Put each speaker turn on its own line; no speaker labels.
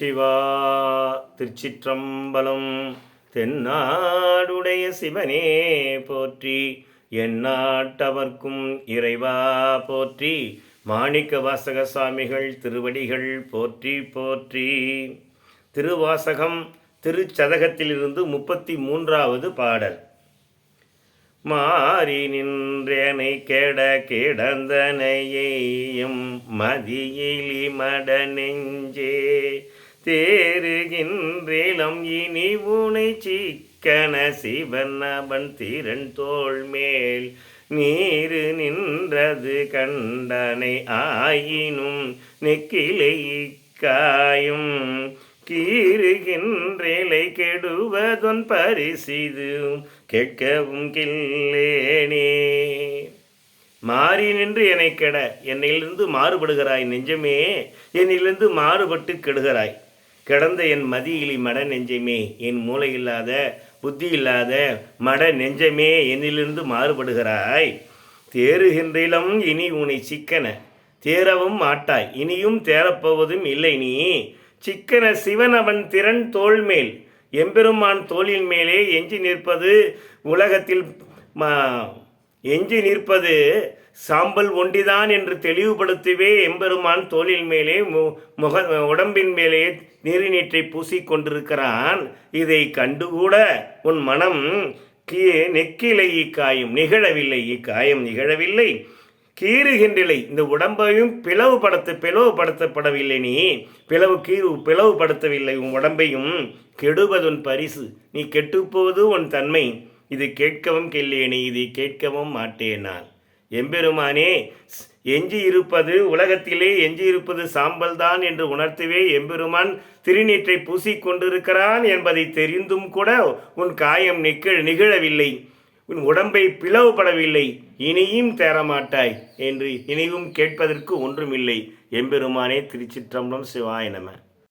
சிவா திருச்சிற்றம்பலம். தென்னாடுடைய சிவனே போற்றி, எந்நாட்டவர்க்கும் இறைவா போற்றி. மாணிக்க வாசக சுவாமிகள் திருவடிகள் போற்றி போற்றி. திருவாசகம் திருச்சதகத்திலிருந்து 33வது பாடல். மாறி நின்றேனை கெட கிடந்தனையையும் மதியிலி மட நெஞ்சே தேறுகின்றேலம் இனி உனை சிக்கன சிவன் அவன் திறன் தோள் மேல் நீரு நின்றது கண்டனை ஆயினும் நெக்கிலை காயும் கீறுகின்றேலை கெடுவதொன் பரிசிதும் கேட்கவும் கில்லேனே. மாறி நின்று என்னை கெட, என்னிலிருந்து மாறுபடுகிறாய் நெஞ்சமே, என்னிலிருந்து மாறுபட்டு கெடுகிறாய். கிடந்த என் மதியிலி மட நெஞ்சமே, என் மூளை இல்லாத புத்தி இல்லாத மட நெஞ்சமே, என்னிலிருந்து மாறுபடுகிறாய். தேறுகின்றிலம் இனி உனை சிக்கன, தேரவும் மாட்டாய், இனியும் தேரப்போவதும் இல்லை நீ. சிக்கன சிவன் அவன் திறன் தோள் மேல், எம்பெருமான் தோளின் மேலே எஞ்சி நிற்பது உலகத்தில் எஞ்சி நிற்பது சாம்பல் ஒண்டிதான் என்று தெளிவுபடுத்தவே எம்பெருமான் தோளின் மேலே உடம்பின் மேலே நீரிநீற்றை பூசிக்கொண்டிருக்கிறான். இதை கண்டுகூட உன் மனம் நெக்கிலை இக்காயம் நிகழவில்லை, இக்காயம் நிகழவில்லை. கீறுகின்றலை, இந்த உடம்பையும் பிளவுபடுத்தப்படவில்லை. நீ பிளவுபடுத்தவில்லை உன் உடம்பையும். கெடுவதுன் பரிசு, நீ கெட்டுப்போவது உன் தன்மை. இது கேட்கவும் கெல்லேனே, இதை கேட்கவும் மாட்டேன் நான். எம்பெருமானே, எஞ்சி இருப்பது உலகத்திலே எஞ்சி இருப்பது சாம்பல் தான் என்று உணர்த்தவே எம்பெருமான் திருநீற்றை பூசிக்கொண்டிருக்கிறான் என்பதை தெரிந்தும் கூட உன் காயம் நிகழவில்லை, உன் உடம்பை பிளவுபடவில்லை, இனியும் தேரமாட்டாய் என்று இனியும் கேட்பதற்கு ஒன்றுமில்லை. எம்பெருமானே, திருச்சிற்றம்பலம். சிவாய நம.